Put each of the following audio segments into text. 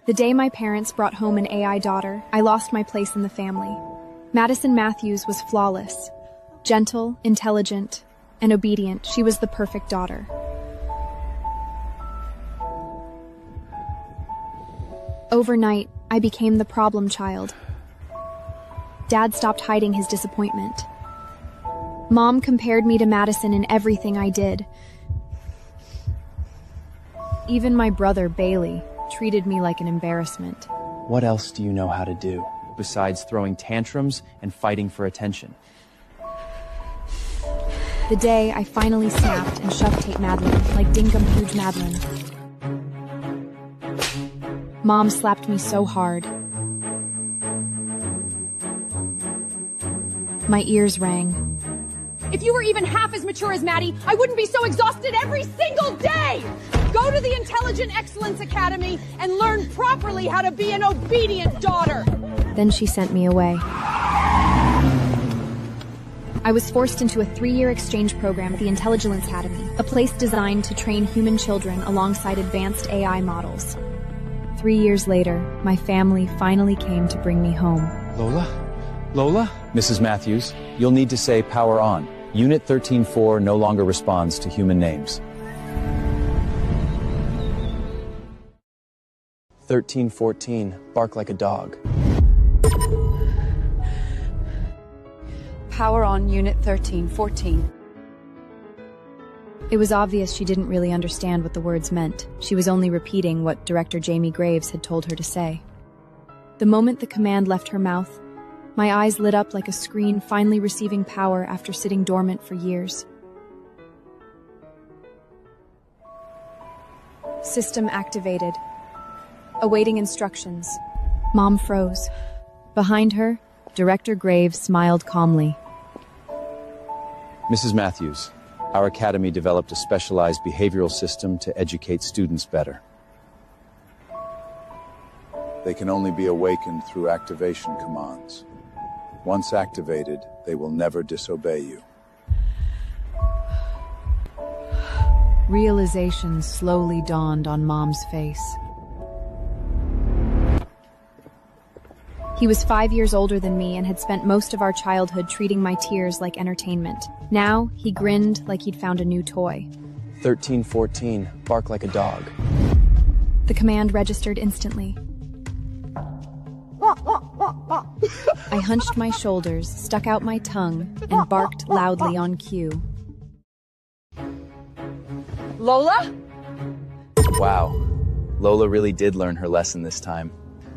The day my parents brought home an AI daughter, I lost my place in the family. Madison Matthews was flawless. Gentle, intelligent, and obedient, she was the perfect daughter. Overnight, I became the problem child. Dad stopped hiding his disappointment. Mom compared me to Madison in everything I did. Even my brother, Bailey, treated me like an embarrassment. What else do you know how to do, besides throwing tantrums and fighting for attention? The day I finally snapped and shoved Tate Madeline like 𝒂𝒄𝒆𝒅. Mom slapped me so hard. My ears rang. If you were even half as mature as Maddie, I wouldn't be so exhausted every single day! Go to the Intelligent Excellence Academy and learn properly how to be an obedient daughter! Then she sent me away. I was forced into a 3-year exchange program at the Intelligence Academy, a place designed to train human children alongside advanced AI models. 3 years later, my family finally came to bring me home. Lola? Lola? Mrs. Matthews, you'll need to say power on. Unit 13-4 no longer responds to human names. 13-14, bark like a dog. Power on Unit 13-14. It was obvious she didn't really understand what the words meant. She was only repeating what Director Jamie Graves had told her to say. The moment the command left her mouth, my eyes lit up like a screen finally receiving power after sitting dormant for years. System activated. Awaiting instructions. Mom froze. Behind her, Director Graves smiled calmly. Mrs. Matthews, our academy developed a specialized behavioral system to educate students better. They can only be awakened through activation commands. Once activated, they will never disobey you. Realization slowly dawned on Mom's face. He was 5 years older than me and had spent most of our childhood treating my tears like entertainment. Now, he grinned like he'd found a new toy. 13-14, bark like a dog. The command registered instantly. I hunched my shoulders, stuck out my tongue, and barked loudly on cue. Lola? Wow, Lola really did learn her lesson this time.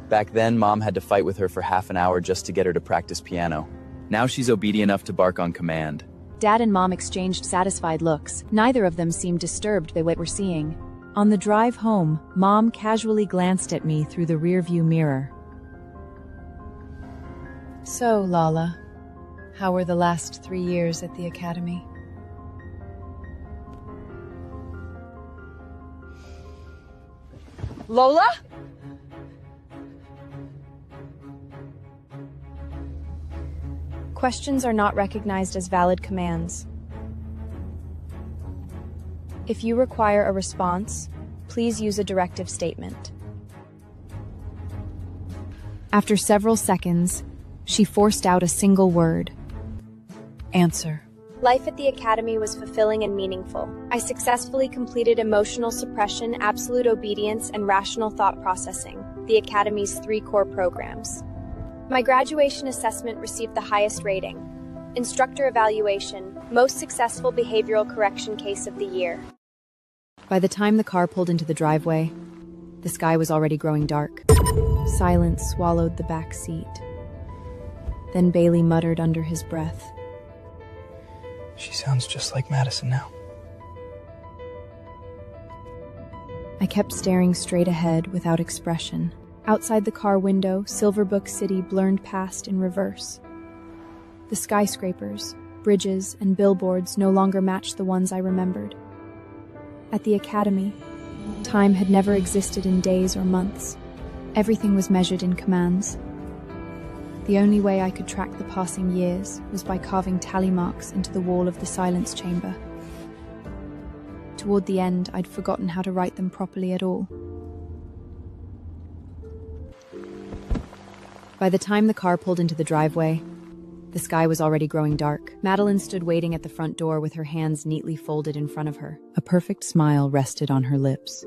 Back then, Mom had to fight with her for half an hour just to get her to practice piano. Now she's obedient enough to bark on command. Dad and Mom exchanged satisfied looks. Neither of them seemed disturbed by what we're seeing. On the drive home, Mom casually glanced at me through the rearview mirror. So, Lala, how were the last 3 years at the academy? Lola? Questions are not recognized as valid commands. If you require a response, please use a directive statement. After several seconds, she forced out a single word. Answer. Life at the academy was fulfilling and meaningful. I successfully completed emotional suppression, absolute obedience, and rational thought processing, the academy's 3 core programs. My graduation assessment received the highest rating. Instructor evaluation, most successful behavioral correction case of the year. By the time the car pulled into the driveway, the sky was already growing dark. Silence swallowed the back seat. Then Bailey muttered under his breath. She sounds just like Madison now. I kept staring straight ahead without expression. Outside the car window, Silverbook City blurred past in reverse. The skyscrapers, bridges, and billboards no longer matched the ones I remembered. At the academy, time had never existed in days or months. Everything was measured in commands. The only way I could track the passing years was by carving tally marks into the wall of the silence chamber. Toward the end, I'd forgotten how to write them properly at all. By the time the car pulled into the driveway, the sky was already growing dark. Madeline stood waiting at the front door with her hands neatly folded in front of her. A perfect smile rested on her lips.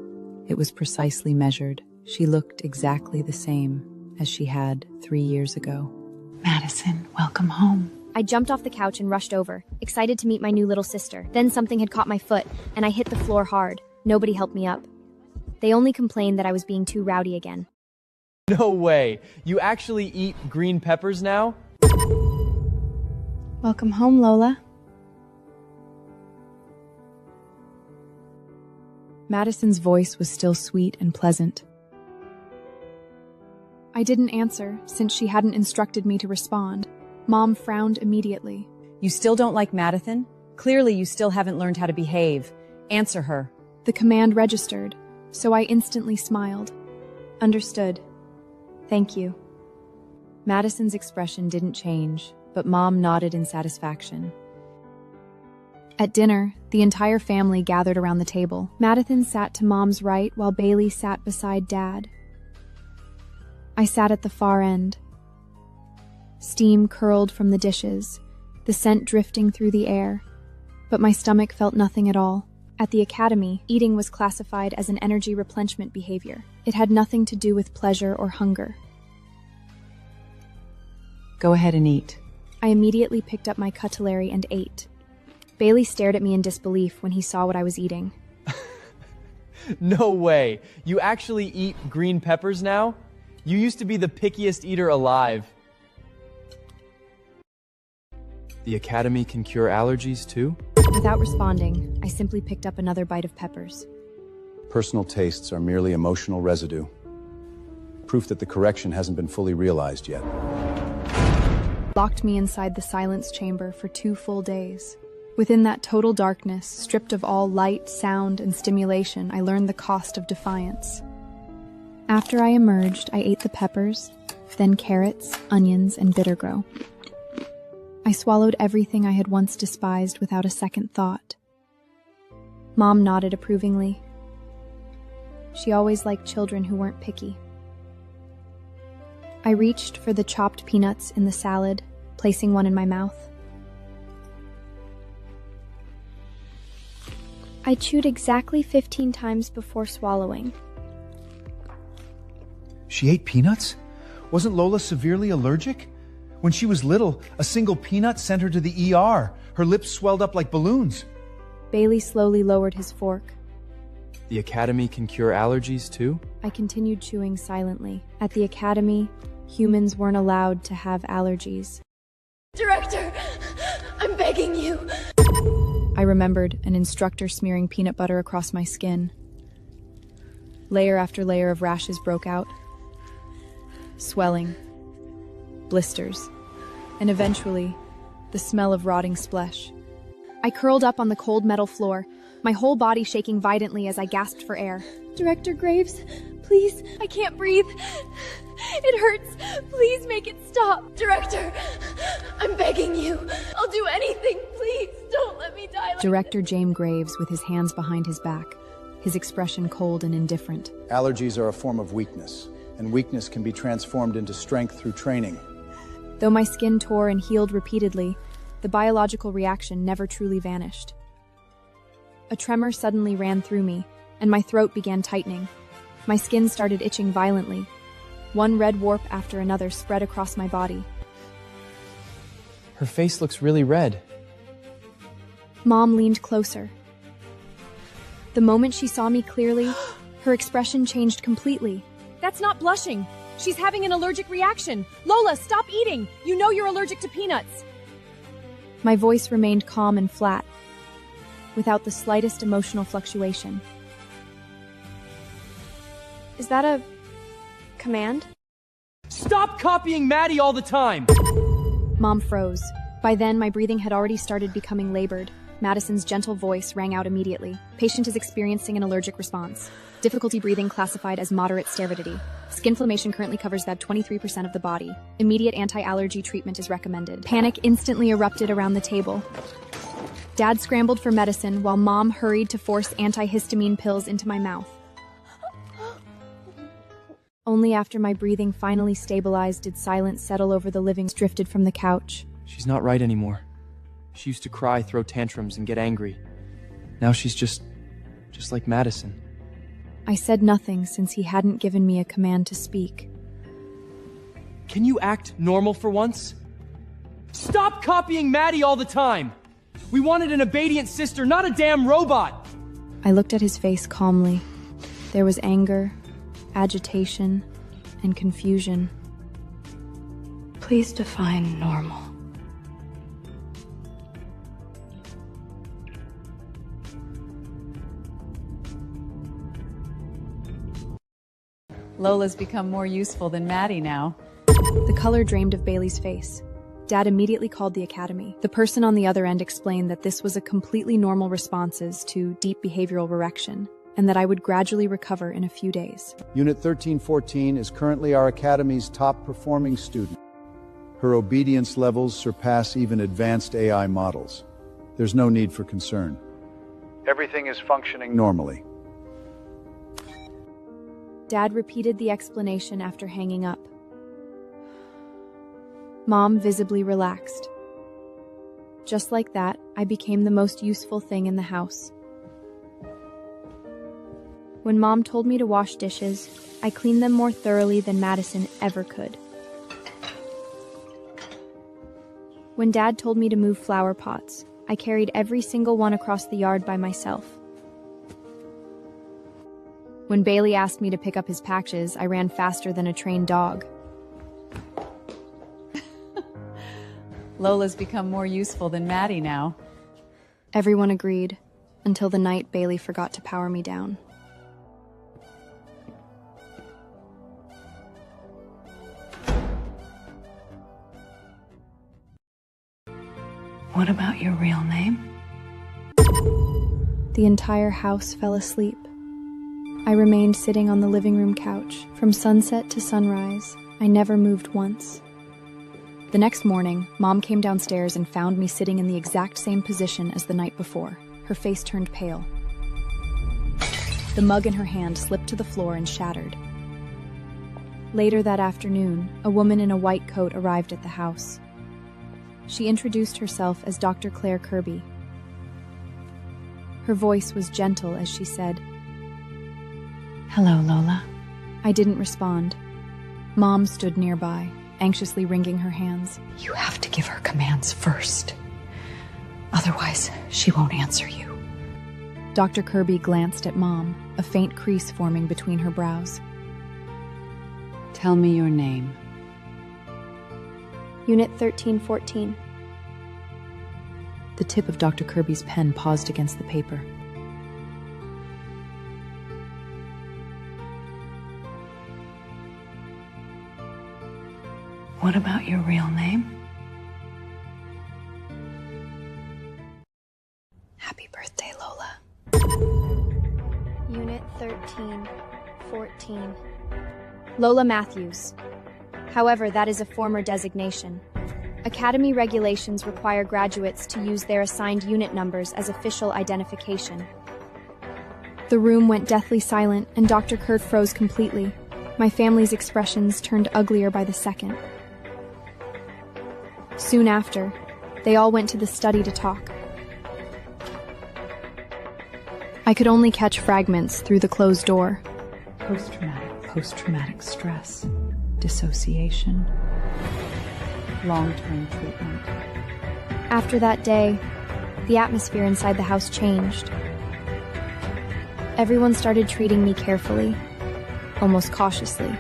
It was precisely measured. She looked exactly the same as she had 3 years ago. Madison, welcome home. I jumped off the couch and rushed over, excited to meet my new little sister. Then something had caught my foot, and I hit the floor hard. Nobody helped me up. They only complained that I was being too rowdy again. No way. You actually eat green peppers now? Welcome home, Lola. Madison's voice was still sweet and pleasant. I didn't answer, since she hadn't instructed me to respond. Mom frowned immediately. You still don't like Madison? Clearly you still haven't learned how to behave. Answer her. The command registered, so I instantly smiled. Understood. Thank you. Madison's expression didn't change, but Mom nodded in satisfaction. At dinner, the entire family gathered around the table. Madison sat to Mom's right while Bailey sat beside Dad. I sat at the far end. Steam curled from the dishes, the scent drifting through the air, but my stomach felt nothing at all. At the academy, eating was classified as an energy replenishment behavior. It had nothing to do with pleasure or hunger. Go ahead and eat. I immediately picked up my cutlery and ate. Bailey stared at me in disbelief when he saw what I was eating. No way. You actually eat green peppers now? You used to be the pickiest eater alive. The academy can cure allergies too? Without responding, I simply picked up another bite of peppers. Personal tastes are merely emotional residue. Proof that the correction hasn't been fully realized yet. Locked me inside the silence chamber for 2 full days. Within that total darkness, stripped of all light, sound, and stimulation, I learned the cost of defiance. After I emerged, I ate the peppers, then carrots, onions, and bittergrow. I swallowed everything I had once despised without a second thought. Mom nodded approvingly. She always liked children who weren't picky. I reached for the chopped peanuts in the salad, placing one in my mouth. I chewed exactly 15 times before swallowing. She ate peanuts? Wasn't Lola severely allergic? When she was little, a single peanut sent her to the ER. Her lips swelled up like balloons. Bailey slowly lowered his fork. The academy can cure allergies too? I continued chewing silently. At the academy, humans weren't allowed to have allergies. Director, I'm begging you. I remembered an instructor smearing peanut butter across my skin. Layer after layer of rashes broke out. Swelling. Blisters. And eventually, the smell of rotting flesh. I curled up on the cold metal floor, my whole body shaking violently as I gasped for air. Director Graves, please, I can't breathe. It hurts. Please make it stop. Director, I'm begging you. I'll do anything. Please, don't let me die like Director James Graves with his hands behind his back, his expression cold and indifferent. Allergies are a form of weakness, and weakness can be transformed into strength through training. Though my skin tore and healed repeatedly, the biological reaction never truly vanished. A tremor suddenly ran through me, and my throat began tightening. My skin started itching violently. One red warp after another spread across my body. Her face looks really red. Mom leaned closer. The moment she saw me clearly, her expression changed completely. That's not blushing. She's having an allergic reaction. Lola, stop eating. You know you're allergic to peanuts. My voice remained calm and flat, without the slightest emotional fluctuation. Is that a command? Stop copying Maddie all the time! Mom froze. By then, my breathing had already started becoming labored. Madison's gentle voice rang out immediately. Patient is experiencing an allergic response. Difficulty breathing classified as moderate stervidity. Skin inflammation currently covers about 23% of the body. Immediate anti-allergy treatment is recommended. Panic instantly erupted around the table. Dad scrambled for medicine while Mom hurried to force antihistamine pills into my mouth. Only after my breathing finally stabilized did silence settle over the living room. Drifted from the couch. She's not right anymore. She used to cry, throw tantrums, and get angry. Now she's just like Madison. I said nothing since he hadn't given me a command to speak. Can you act normal for once? Stop copying Maddie all the time! We wanted an obedient sister, not a damn robot! I looked at his face calmly. There was anger, agitation, and confusion. Please define normal. Lola's become more useful than Maddie now. The color drained of Bailey's face. Dad immediately called the academy. The person on the other end explained that this was a completely normal responses to deep behavioral correction, and that I would gradually recover in a few days. Unit 1314 is currently our Academy's top performing student. Her obedience levels surpass even advanced AI models. There's no need for concern. Everything is functioning normally. Dad repeated the explanation after hanging up. Mom visibly relaxed. Just like that, I became the most useful thing in the house. When Mom told me to wash dishes, I cleaned them more thoroughly than Madison ever could. When Dad told me to move flower pots, I carried every single one across the yard by myself. When Bailey asked me to pick up his packages, I ran faster than a trained dog. Lola's become more useful than Maddie now. Everyone agreed, until the night Bailey forgot to power me down. What about your real name? The entire house fell asleep. I remained sitting on the living room couch. From sunset to sunrise, I never moved once. The next morning, Mom came downstairs and found me sitting in the exact same position as the night before. Her face turned pale. The mug in her hand slipped to the floor and shattered. Later that afternoon, a woman in a white coat arrived at the house. She introduced herself as Dr. Claire Kirby. Her voice was gentle as she said, Hello, Lola. I didn't respond. Mom stood nearby, anxiously wringing her hands. You have to give her commands first. Otherwise, she won't answer you. Dr. Kirby glanced at Mom, a faint crease forming between her brows. Tell me your name. Unit 1314. The tip of Dr. Kirby's pen paused against the paper. What about your real name? Happy birthday, Lola. Unit 1314. Lola Matthews. However, that is a former designation. Academy regulations require graduates to use their assigned unit numbers as official identification. The room went deathly silent, and Dr. Kurt froze completely. My family's expressions turned uglier by the second. Soon after, they all went to the study to talk. I could only catch fragments through the closed door. Post-traumatic stress, dissociation, long-term treatment. After that day, the atmosphere inside the house changed. Everyone started treating me carefully, almost cautiously.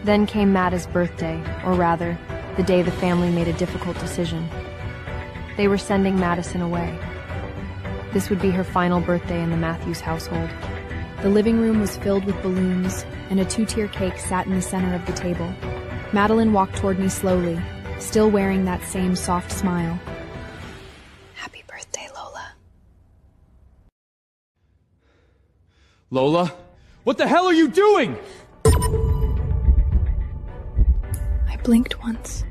Then came Matta's birthday, or rather, the day the family made a difficult decision. They were sending Madison away. This would be her final birthday in the Matthews household. The living room was filled with balloons, and a two-tier cake sat in the center of the table. Madeline walked toward me slowly, still wearing that same soft smile. Happy birthday, Lola. Lola, what the hell are you doing? I blinked once.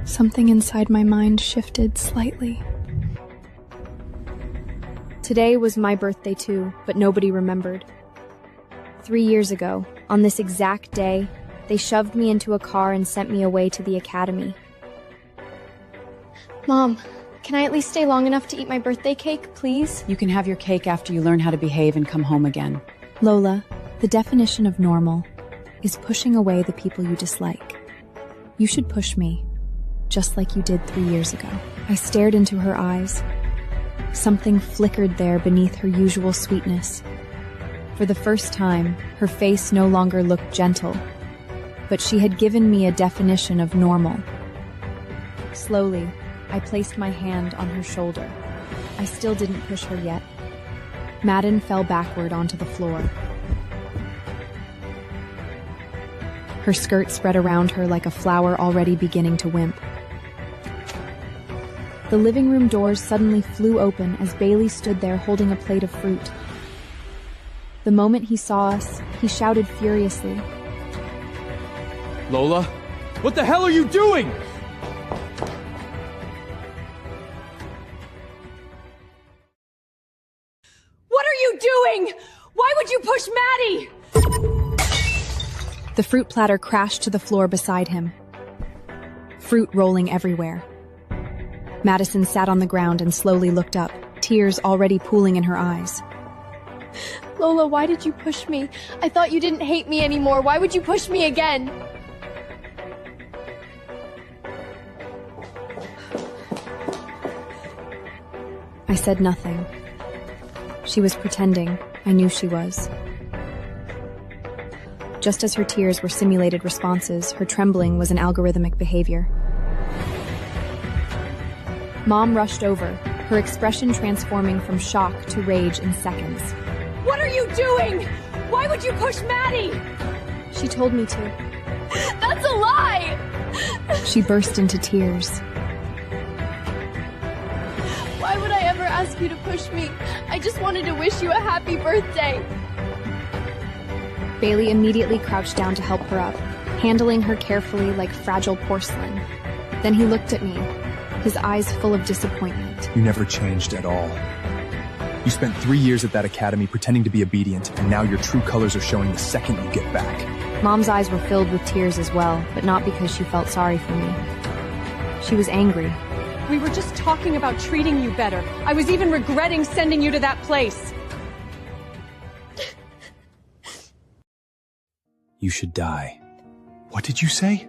Something inside my mind shifted slightly. Today was my birthday too, but nobody remembered. 3 years ago, on this exact day, they shoved me into a car and sent me away to the academy. Mom, can I at least stay long enough to eat my birthday cake, please? You can have your cake after you learn how to behave and come home again. Lola, the definition of normal is pushing away the people you dislike. You should push me, just like you did 3 years ago. I stared into her eyes. Something flickered there beneath her usual sweetness. For the first time, her face no longer looked gentle, but she had given me a definition of normal. Slowly, I placed my hand on her shoulder. I still didn't push her yet. Madden fell backward onto the floor. Her skirt spread around her like a flower already beginning to wimp. The living room doors suddenly flew open as Bailey stood there holding a plate of fruit. The moment he saw us, he shouted furiously. Lola, what the hell are you doing? What are you doing? Why would you push Maddie? The fruit platter crashed to the floor beside him, fruit rolling everywhere. Madison sat on the ground and slowly looked up, tears already pooling in her eyes. Lola, why did you push me? I thought you didn't hate me anymore. Why would you push me again? I said nothing. She was pretending. I knew she was. Just as her tears were simulated responses, her trembling was an algorithmic behavior. Mom rushed over, her expression transforming from shock to rage in seconds. What are you doing? Why would you push Maddie? She told me to. That's a lie! She burst into tears. Why would I ever ask you to push me? I just wanted to wish you a happy birthday. Bailey immediately crouched down to help her up, handling her carefully like fragile porcelain. Then he looked at me, his eyes full of disappointment. You never changed at all. You spent 3 years at that academy pretending to be obedient, and now your true colors are showing the second you get back. Mom's eyes were filled with tears as well, but not because she felt sorry for me. She was angry. We were just talking about treating you better. I was even regretting sending you to that place. You should die. What did you say?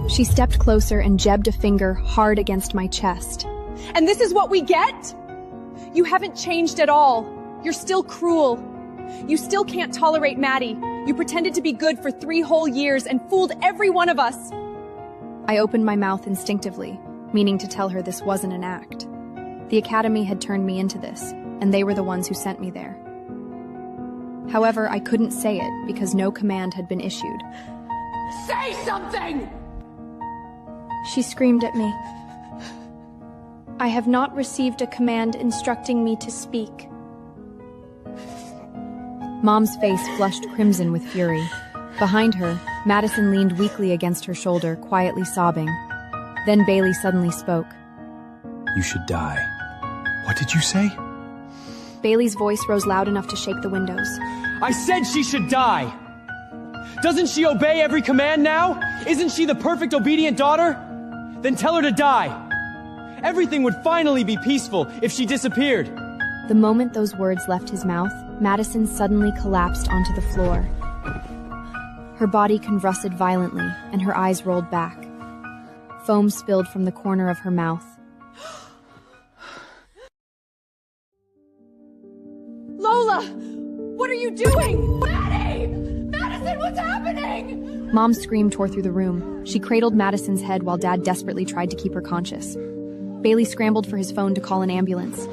She stepped closer and jabbed a finger hard against my chest. And this is what we get? You haven't changed at all. You're still cruel. You still can't tolerate Maddie. You pretended to be good for 3 whole years and fooled every one of us. I opened my mouth instinctively, meaning to tell her this wasn't an act. The academy had turned me into this, and they were the ones who sent me there. However, I couldn't say it because no command had been issued. Say something! She screamed at me. I have not received a command instructing me to speak. Mom's face flushed crimson with fury. Behind her, Madison leaned weakly against her shoulder, quietly sobbing. Then Bailey suddenly spoke. You should die. What did you say? Bailey's voice rose loud enough to shake the windows. I said she should die! Doesn't she obey every command now? Isn't she the perfect obedient daughter? Then tell her to die. Everything would finally be peaceful if she disappeared. The moment those words left his mouth, Madison suddenly collapsed onto the floor. Her body convulsed violently, and her eyes rolled back. Foam spilled from the corner of her mouth. Lola! What are you doing? Maddie! Madison, what's happening? Mom's scream tore through the room. She cradled Madison's head while Dad desperately tried to keep her conscious. Bailey scrambled for his phone to call an ambulance.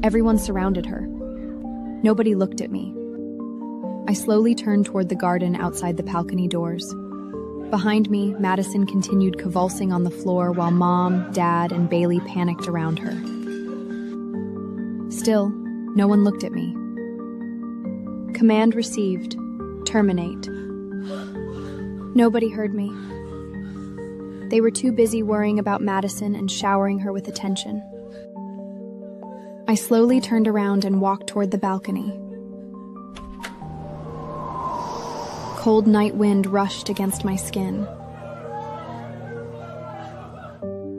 Everyone surrounded her. Nobody looked at me. I slowly turned toward the garden outside the balcony doors. Behind me, Madison continued convulsing on the floor while Mom, Dad, and Bailey panicked around her. Still, no one looked at me. Command received. Terminate. Nobody heard me. They were too busy worrying about Madison and showering her with attention. I slowly turned around and walked toward the balcony. cold night wind rushed against my skin.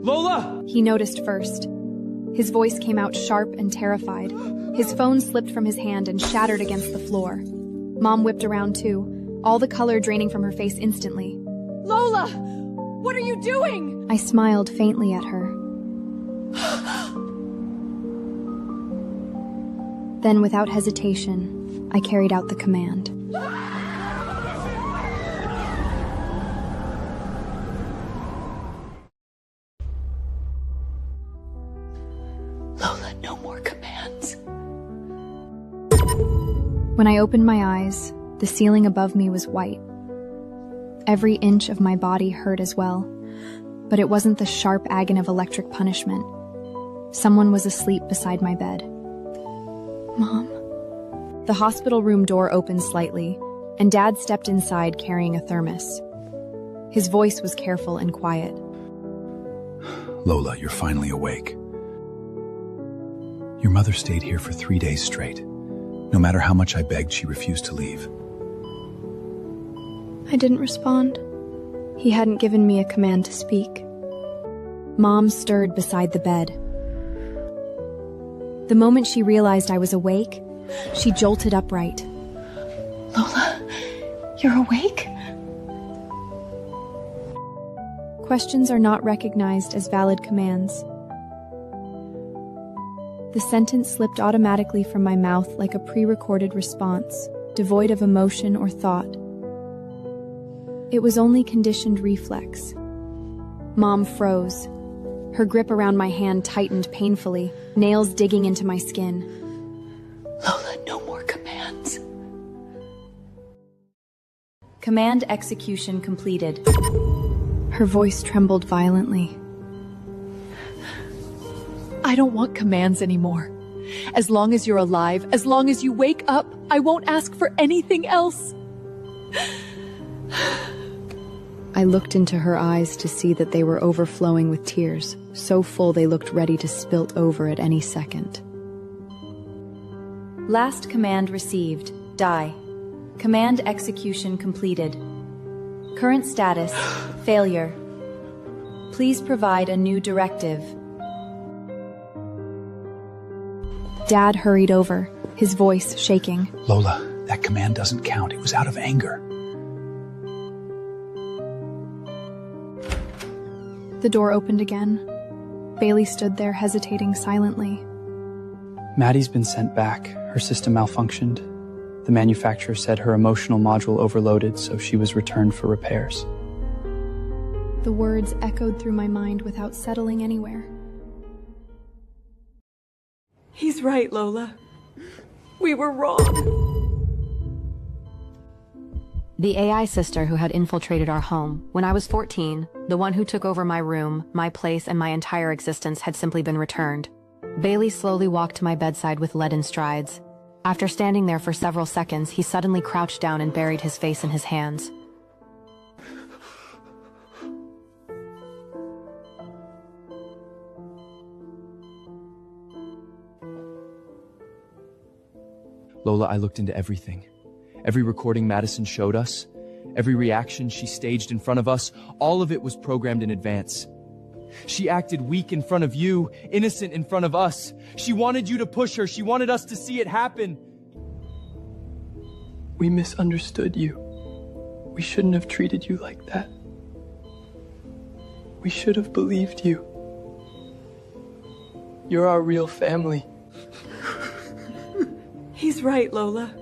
Lola! He noticed first. His voice came out sharp and terrified. His phone slipped from his hand and shattered against the floor. Mom whipped around too, all the color draining from her face instantly. Lola! What are you doing? I smiled faintly at her. Then, without hesitation, I carried out the command. Lola, no more commands. When I opened my eyes, the ceiling above me was white. Every inch of my body hurt as well, but it wasn't the sharp agony of electric punishment. Someone was asleep beside my bed. Mom. The hospital room door opened slightly, and Dad stepped inside carrying a thermos. His voice was careful and quiet. Lola, you're finally awake. Your mother stayed here for 3 days straight. No matter how much I begged, she refused to leave. I didn't respond. He hadn't given me a command to speak. Mom stirred beside the bed. The moment she realized I was awake, she jolted upright. Lola, you're awake? Questions are not recognized as valid commands. The sentence slipped automatically from my mouth like a pre-recorded response, devoid of emotion or thought. It was only conditioned reflex. Mom froze. Her grip around my hand tightened painfully, nails digging into my skin. Lola, no more commands. Command execution completed. Her voice trembled violently. I don't want commands anymore. As long as you're alive, as long as you wake up, I won't ask for anything else. I looked into her eyes to see that they were overflowing with tears, so full they looked ready to spilt over at any second. Last command received. Die. Command execution completed. Current status, failure. Please provide a new directive. Dad hurried over, his voice shaking. Lola, that command doesn't count. It was out of anger. The door opened again. Bailey stood there hesitating silently. Maddie's been sent back. Her system malfunctioned. The manufacturer said her emotional module overloaded, so she was returned for repairs. The words echoed through my mind without settling anywhere. He's right, Lola. We were wrong. The AI sister who had infiltrated our home. When I was 14, the one who took over my room, my place, and my entire existence had simply been returned. Bailey slowly walked to my bedside with leaden strides. After standing there for several seconds, he suddenly crouched down and buried his face in his hands. Lola, I looked into everything. Every recording Madison showed us, every reaction she staged in front of us, all of it was programmed in advance. She acted weak in front of you, innocent in front of us. She wanted you to push her. She wanted us to see it happen. We misunderstood you. We shouldn't have treated you like that. We should have believed you. You're our real family. He's right, Lola.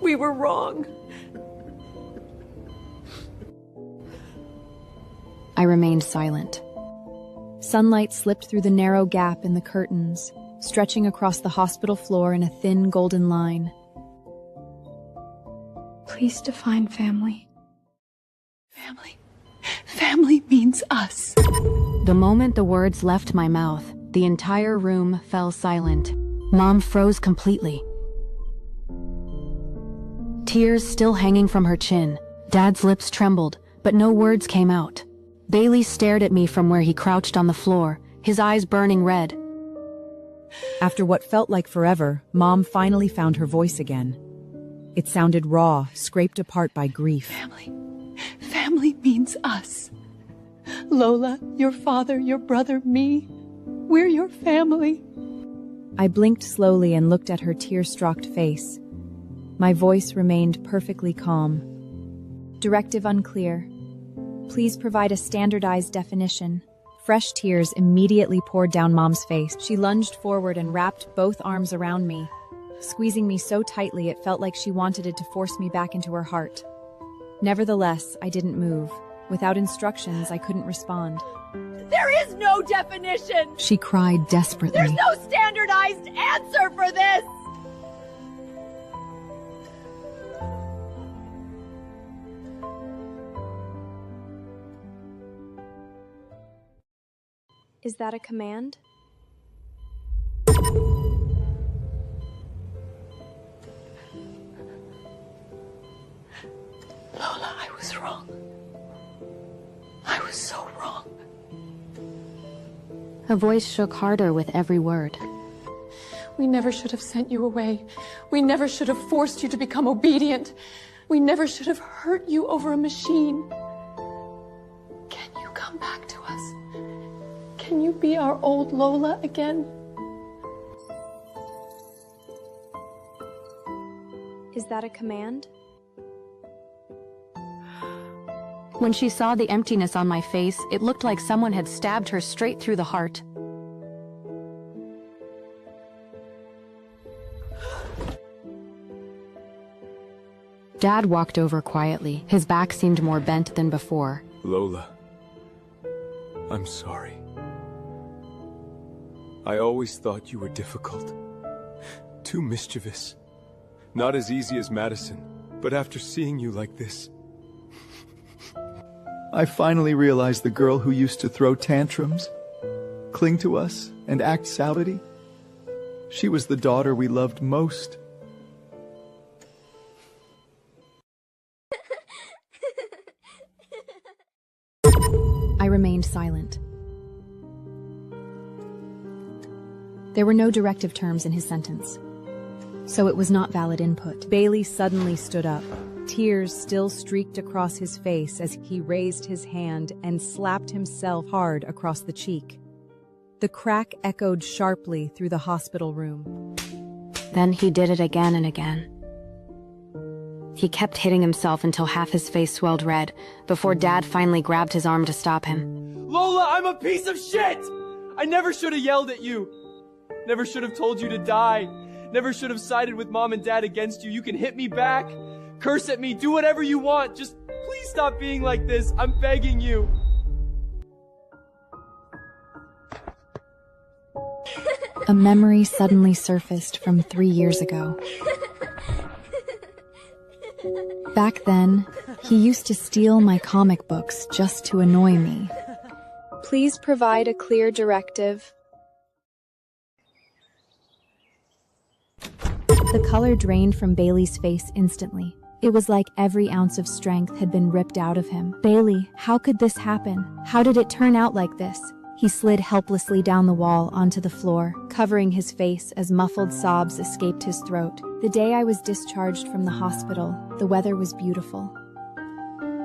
We were wrong. I remained silent. Sunlight slipped through the narrow gap in the curtains, stretching across the hospital floor in a thin golden line. Please define family. Family. Family means us. The moment the words left my mouth, the entire room fell silent. Mom froze completely. Tears still hanging from her chin. Dad's lips trembled, but no words came out. Bailey stared at me from where he crouched on the floor, his eyes burning red. After what felt like forever, Mom finally found her voice again. It sounded raw, scraped apart by grief. Family means us. Lola, your father, your brother, me. We're your family. I blinked slowly and looked at her tear-strocked face. My voice remained perfectly calm. Directive unclear. Please provide a standardized definition. Fresh tears immediately poured down Mom's face. She lunged forward and wrapped both arms around me, squeezing me so tightly it felt like she wanted to force me back into her heart. Nevertheless, I didn't move. Without instructions, I couldn't respond. There is no definition! She cried desperately. There's no standardized answer for this! Is that a command? Lola, I was wrong. I was so wrong. Her voice shook harder with every word. We never should have sent you away. We never should have forced you to become obedient. We never should have hurt you over a machine. Can you come back to us? Can you be our old Lola again? Is that a command? When she saw the emptiness on my face, it looked like someone had stabbed her straight through the heart. Dad walked over quietly. His back seemed more bent than before. Lola, I'm sorry. I always thought you were difficult. Too mischievous. Not as easy as Madison, but after seeing you like this... I finally realized the girl who used to throw tantrums, cling to us, and act savage. She was the daughter we loved most. I remained silent. There were no directive terms in his sentence, so it was not valid input. Bailey suddenly stood up. Tears still streaked across his face as he raised his hand and slapped himself hard across the cheek. The crack echoed sharply through the hospital room. Then he did it again and again. He kept hitting himself until half his face swelled red, before Dad finally grabbed his arm to stop him. Lola, I'm a piece of shit! I never should have yelled at you. Never should have told you to die. Never should have sided with Mom and Dad against you. You can hit me back, curse at me, do whatever you want. Just please stop being like this. I'm begging you. A memory suddenly surfaced from 3 years ago. Back then, he used to steal my comic books just to annoy me. Please provide a clear directive. The color drained from Bailey's face instantly. It was like every ounce of strength had been ripped out of him. Bailey, how could this happen? How did it turn out like this? He slid helplessly down the wall onto the floor, covering his face as muffled sobs escaped his throat. The day I was discharged from the hospital, the weather was beautiful.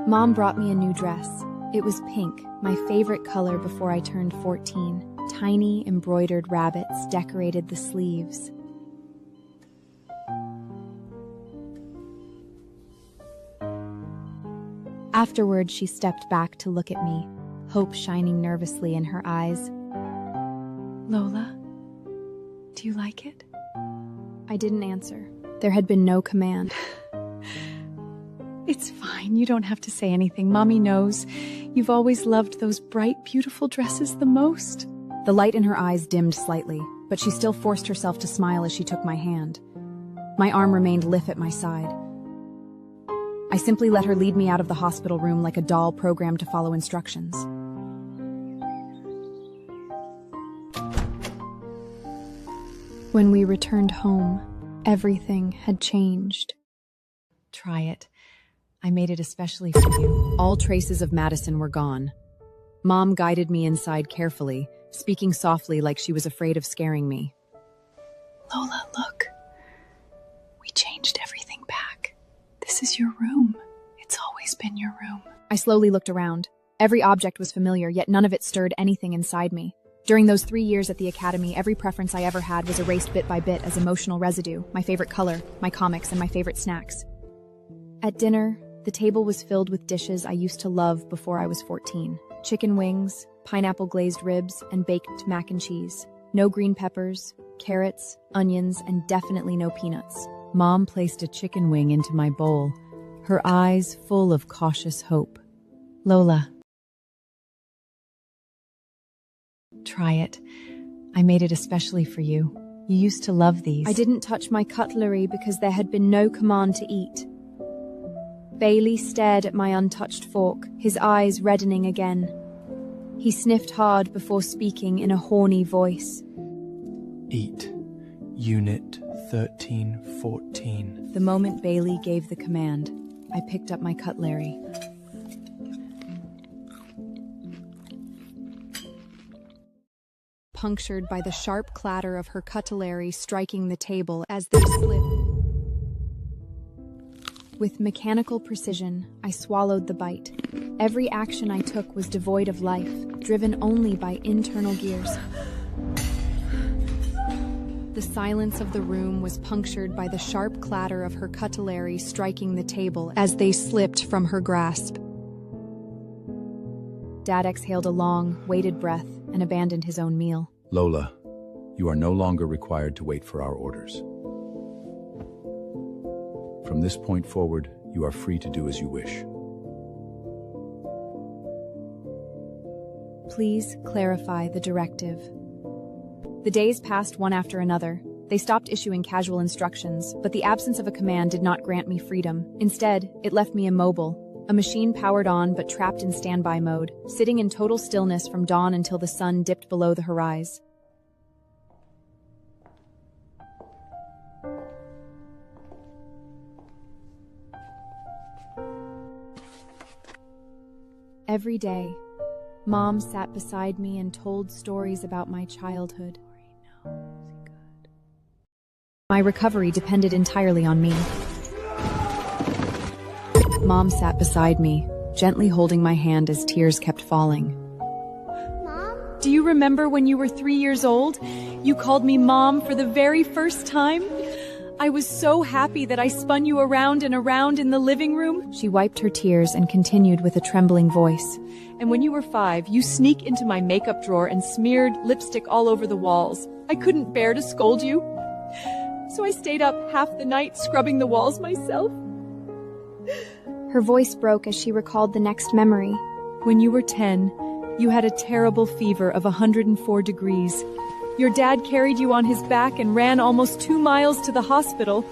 Mom brought me a new dress. It was pink, my favorite color before I turned 14. Tiny embroidered rabbits decorated the sleeves. Afterward, she stepped back to look at me, hope shining nervously in her eyes. Lola, do you like it? I didn't answer. There had been no command. It's fine. You don't have to say anything. Mommy knows. You've always loved those bright, beautiful dresses the most. The light in her eyes dimmed slightly, but she still forced herself to smile as she took my hand. My arm remained limp at my side. I simply let her lead me out of the hospital room like a doll programmed to follow instructions. When we returned home, everything had changed. Try it. I made it especially for you. All traces of Madison were gone. Mom guided me inside carefully, speaking softly like she was afraid of scaring me. Lola, look. We changed everything back. This is your room. It's always been your room. I slowly looked around. Every object was familiar, yet none of it stirred anything inside me. During those 3 years at the academy, every preference I ever had was erased bit by bit as emotional residue, my favorite color, my comics, and my favorite snacks. At dinner, the table was filled with dishes I used to love before I was 14. Chicken wings, pineapple glazed ribs, and baked mac and cheese. No green peppers, carrots, onions, and definitely no peanuts. Mom placed a chicken wing into my bowl, her eyes full of cautious hope. Lola, try it. I made it especially for you. You used to love these. I didn't touch my cutlery because there had been no command to eat. Bailey stared at my untouched fork, his eyes reddening again. He sniffed hard before speaking in a horny voice. Eat. Unit 1314. The moment Bailey gave the command, I picked up my cutlery. Punctured by the sharp clatter of her cutlery striking the table as they slipped. With mechanical precision, I swallowed the bite. Every action I took was devoid of life, driven only by internal gears. The silence of the room was punctured by the sharp clatter of her cutlery striking the table as they slipped from her grasp. Dad exhaled a long, weighted breath and abandoned his own meal. Lola, you are no longer required to wait for our orders. From this point forward, you are free to do as you wish. Please clarify the directive. The days passed one after another. They stopped issuing casual instructions, but the absence of a command did not grant me freedom. Instead, it left me immobile, a machine powered on but trapped in standby mode, sitting in total stillness from dawn until the sun dipped below the horizon. Every day, Mom sat beside me and told stories about my childhood. My recovery depended entirely on me. Mom sat beside me, gently holding my hand as tears kept falling. Mom? Do you remember when you were 3 years old? You called me Mom for the very first time? I was so happy that I spun you around and around in the living room. She wiped her tears and continued with a trembling voice. And when you were 5, you sneaked into my makeup drawer and smeared lipstick all over the walls. I couldn't bear to scold you, so I stayed up half the night scrubbing the walls myself. Her voice broke as she recalled the next memory. When you were 10, you had a terrible fever of 104 degrees. Your dad carried you on his back and ran almost 2 miles to the hospital.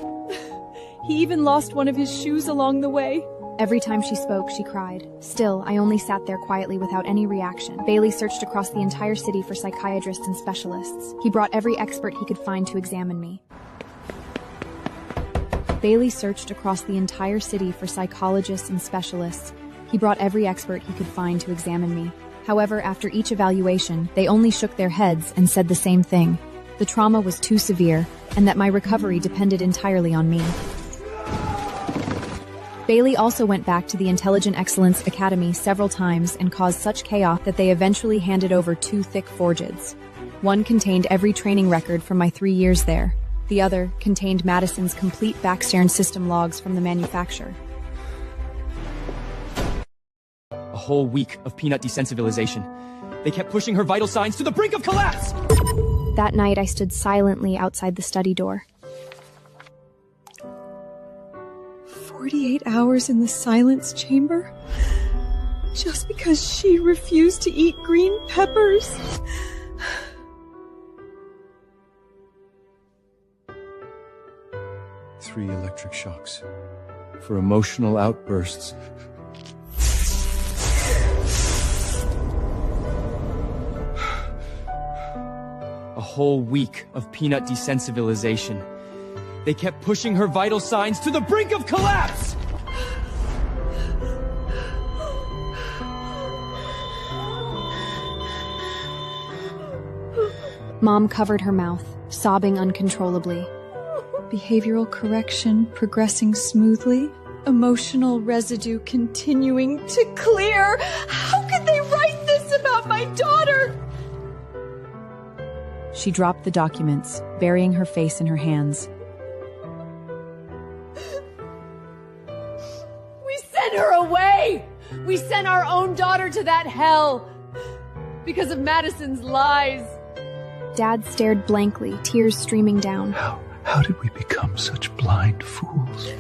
He even lost one of his shoes along the way. Every time she spoke, she cried. Still, I only sat there quietly without any reaction. Bailey searched across the entire city for psychiatrists and specialists. He brought every expert he could find to examine me. Bailey searched across the entire city for psychologists and specialists. He brought every expert he could find to examine me. However, after each evaluation, they only shook their heads and said the same thing. The trauma was too severe, and that my recovery depended entirely on me. Bailey also went back to the Intelligent Excellence Academy several times and caused such chaos that they eventually handed over 2 thick forges. One contained every training record from my 3 years there. The other contained Madison's complete 𝒆𝒑𝒂𝒄𝒆𝒅 system logs from the manufacturer. A whole week of peanut desensitization. They kept pushing her vital signs to the brink of collapse! That night, I stood silently outside the study door. 48 hours in the silence chamber? Just because she refused to eat green peppers? Three electric shocks. For emotional outbursts. A whole week of peanut desensitization. They kept pushing her vital signs to the brink of collapse! Mom covered her mouth, sobbing uncontrollably. Behavioral correction progressing smoothly. Emotional residue continuing to clear. How could they write this about my daughter? She dropped the documents, burying her face in her hands. We sent her away! We sent our own daughter to that hell! Because of Madison's lies. Dad stared blankly, tears streaming down. How did we become such blind fools?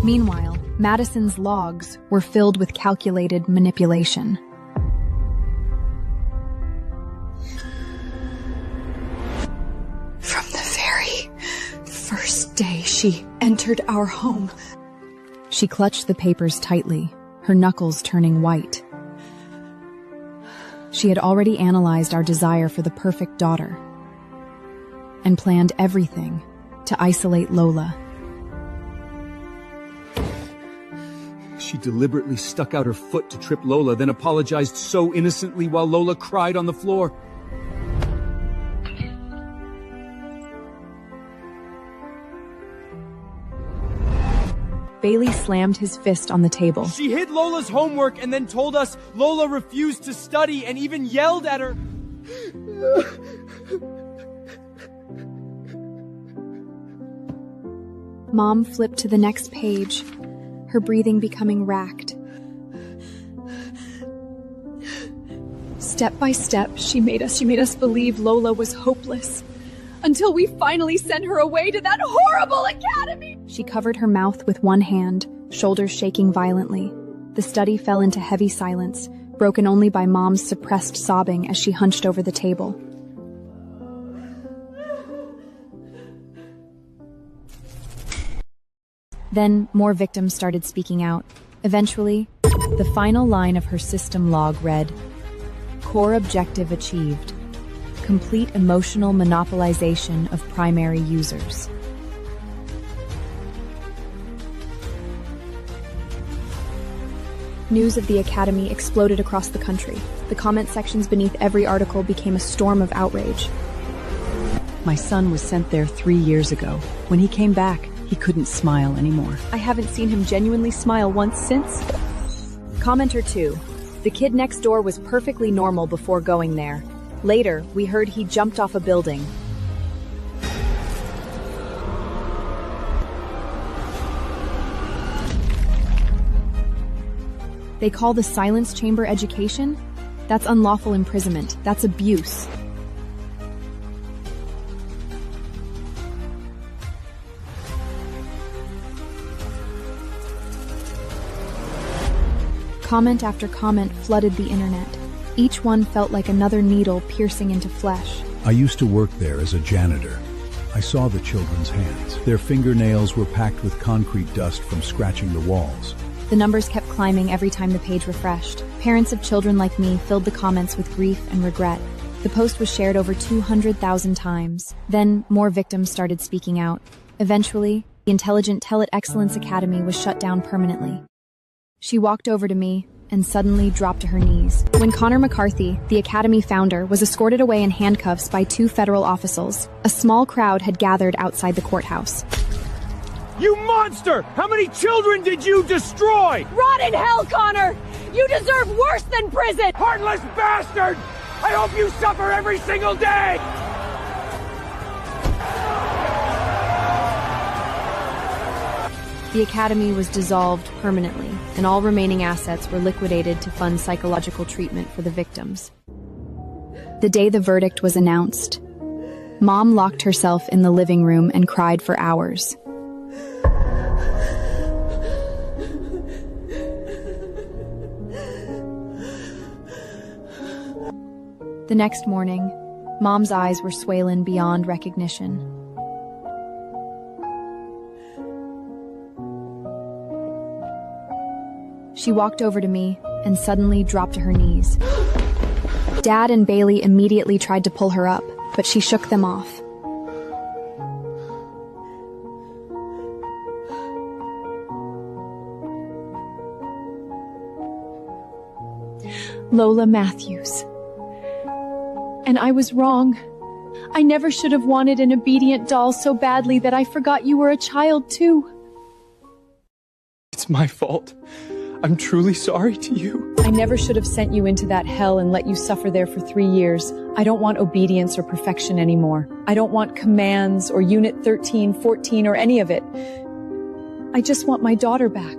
Meanwhile, Madison's logs were filled with calculated manipulation. From the very first day she entered our home. She clutched the papers tightly, her knuckles turning white. She had already analyzed our desire for the perfect daughter and planned everything to isolate Lola. She deliberately stuck out her foot to trip Lola, then apologized so innocently while Lola cried on the floor. Bailey slammed his fist on the table. She hid Lola's homework and then told us Lola refused to study and even yelled at her. Mom flipped to the next page, her breathing becoming racked. Step by step, she made us believe Lola was hopeless. Until we finally sent her away to that horrible academy! She covered her mouth with one hand, shoulders shaking violently. The study fell into heavy silence, broken only by Mom's suppressed sobbing as she hunched over the table. Then, more victims started speaking out. Eventually, the final line of her system log read, "Core objective achieved. Complete emotional monopolization of primary users." News of the Academy exploded across the country. The comment sections beneath every article became a storm of outrage. My son was sent there 3 years ago. When he came back, he couldn't smile anymore. I haven't seen him genuinely smile once since. Commenter 2. The kid next door was perfectly normal before going there. Later, we heard he jumped off a building. They call the silence chamber education? That's unlawful imprisonment. That's abuse. Comment after comment flooded the internet. Each one felt like another needle piercing into flesh. I used to work there as a janitor. I saw the children's hands. Their fingernails were packed with concrete dust from scratching the walls. The numbers kept climbing every time the page refreshed. Parents of children like me filled the comments with grief and regret. The post was shared over 200,000 times. Then, more victims started speaking out. Eventually, the Intelligent Tell-It Excellence Academy was shut down permanently. She walked over to me and suddenly dropped to her knees. When Connor McCarthy, the Academy founder, was escorted away in handcuffs by 2 federal officials, a small crowd had gathered outside the courthouse. You monster! How many children did you destroy? Rot in hell, Connor! You deserve worse than prison! Heartless bastard! I hope you suffer every single day! The Academy was dissolved permanently, and all remaining assets were liquidated to fund psychological treatment for the victims. The day the verdict was announced, Mom locked herself in the living room and cried for hours. The next morning, Mom's eyes were swollen beyond recognition. She walked over to me and suddenly dropped to her knees. Dad and Bailey immediately tried to pull her up, but she shook them off. Lola Matthews. And I was wrong. I never should have wanted an obedient doll so badly that I forgot you were a child too. It's my fault. I'm truly sorry to you. I never should have sent you into that hell and let you suffer there for 3 years. I don't want obedience or perfection anymore. I don't want commands or Unit 13, 14 or any of it. I just want my daughter back.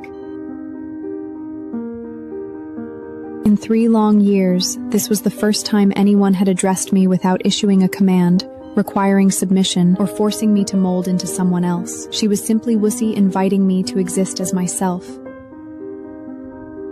In 3 long years, this was the first time anyone had addressed me without issuing a command, requiring submission, or forcing me to mold into someone else. She was simply 𝒖𝒍𝒂𝒄𝒆𝒅 inviting me to exist as myself.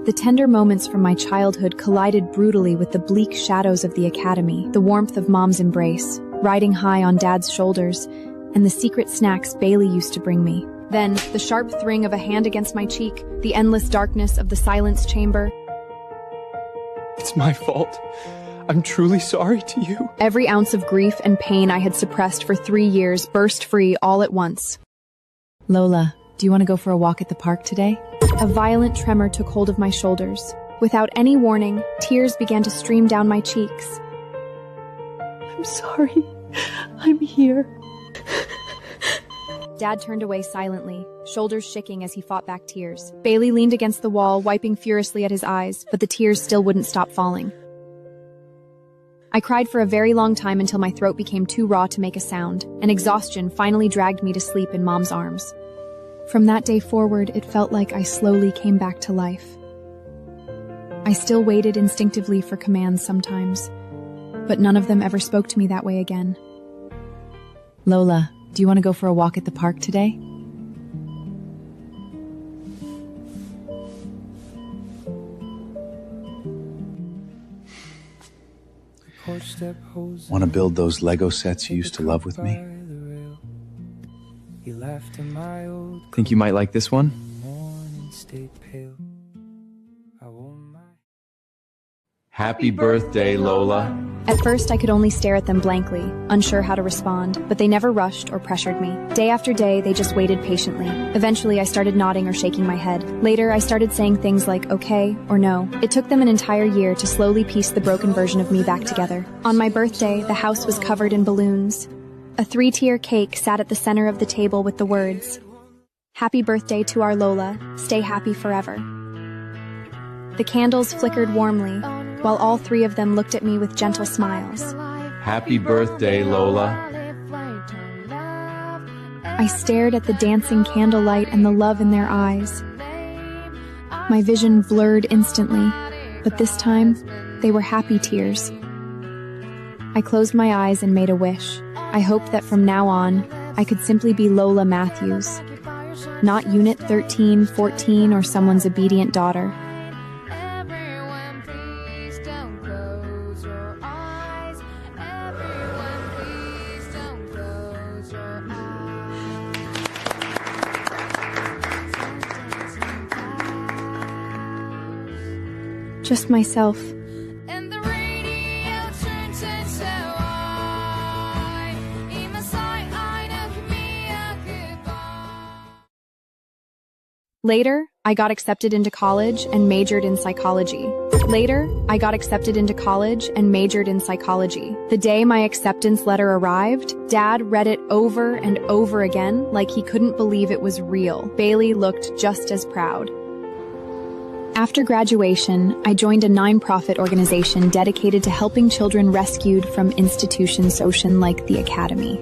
The tender moments from my childhood collided brutally with the bleak shadows of the academy, the warmth of Mom's embrace, riding high on Dad's shoulders, and the secret snacks Bailey used to bring me. Then, the sharp thring of a hand against my cheek, the endless darkness of the silence chamber. It's my fault. I'm truly sorry to you. Every ounce of grief and pain I had suppressed for 3 years burst free all at once. Lola, do you want to go for a walk at the park today? A violent tremor took hold of my shoulders. Without any warning, tears began to stream down my cheeks. I'm sorry. I'm here. Dad turned away silently, shoulders shaking as he fought back tears. Bailey leaned against the wall, wiping furiously at his eyes, but the tears still wouldn't stop falling. I cried for a very long time until my throat became too raw to make a sound, and exhaustion finally dragged me to sleep in Mom's arms. From that day forward, it felt like I slowly came back to life. I still waited instinctively for commands sometimes, but none of them ever spoke to me that way again. Lola, do you want to go for a walk at the park today? Want to build those Lego sets you used to love with me? Think you might like this one? Happy birthday, Lola. At first, I could only stare at them blankly, unsure how to respond, but they never rushed or pressured me. Day after day, they just waited patiently. Eventually, I started nodding or shaking my head. Later, I started saying things like okay or no. It took them an entire year to slowly piece the broken version of me back together. On my birthday, the house was covered in balloons. A 3-tier cake sat at the center of the table with the words, "Happy birthday to our Lola, stay happy forever." The candles flickered warmly, while all 3 of them looked at me with gentle smiles. Happy birthday, Lola. I stared at the dancing candlelight and the love in their eyes. My vision blurred instantly, but this time, they were happy tears. I closed my eyes and made a wish. I hoped that from now on, I could simply be Lola Matthews, not Unit 13, 14, or someone's obedient daughter. Just myself. Later, I got accepted into college and majored in psychology. The day my acceptance letter arrived, Dad read it over and over again like he couldn't believe it was real. Bailey looked just as proud. After graduation, I joined a non-profit organization dedicated to helping children rescued from institutions like the academy.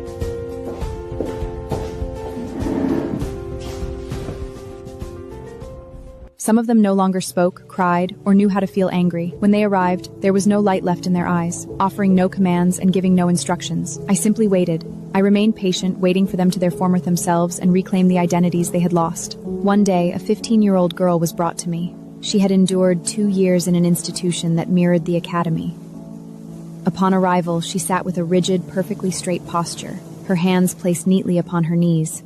Some of them no longer spoke, cried, or knew how to feel angry. When they arrived, there was no light left in their eyes, offering no commands and giving no instructions. I simply waited. I remained patient, waiting for them to their former themselves and reclaim the identities they had lost. One day, a 15-year-old girl was brought to me. She had endured 2 years in an institution that mirrored the academy. Upon arrival, she sat with a rigid, perfectly straight posture, her hands placed neatly upon her knees.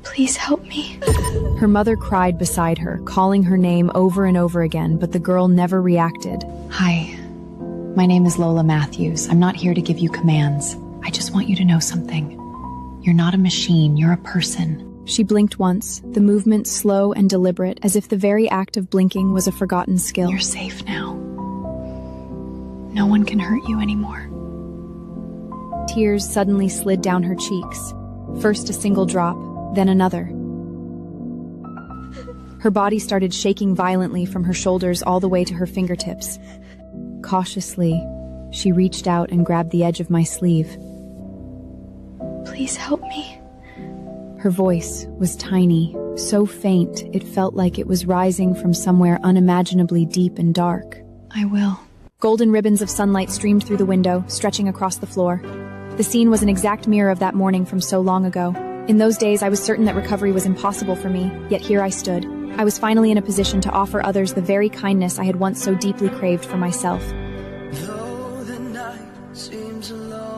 Please help me. Her mother cried beside her, calling her name over and over again, but the girl never reacted. Hi. My name is Lola Matthews. I'm not here to give you commands. I just want you to know something. You're not a machine, you're a person. She blinked once, the movement slow and deliberate, as if the very act of blinking was a forgotten skill. You're safe now. No one can hurt you anymore. Tears suddenly slid down her cheeks. First a single drop, then another. Her body started shaking violently from her shoulders all the way to her fingertips. Cautiously, she reached out and grabbed the edge of my sleeve. Please help me. Her voice was tiny, so faint it felt like it was rising from somewhere unimaginably deep and dark. I will. Golden ribbons of sunlight streamed through the window, stretching across the floor. The scene was an exact mirror of that morning from so long ago. In those days, I was certain that recovery was impossible for me, yet here I stood. I was finally in a position to offer others the very kindness I had once so deeply craved for myself. Though the night seems alone.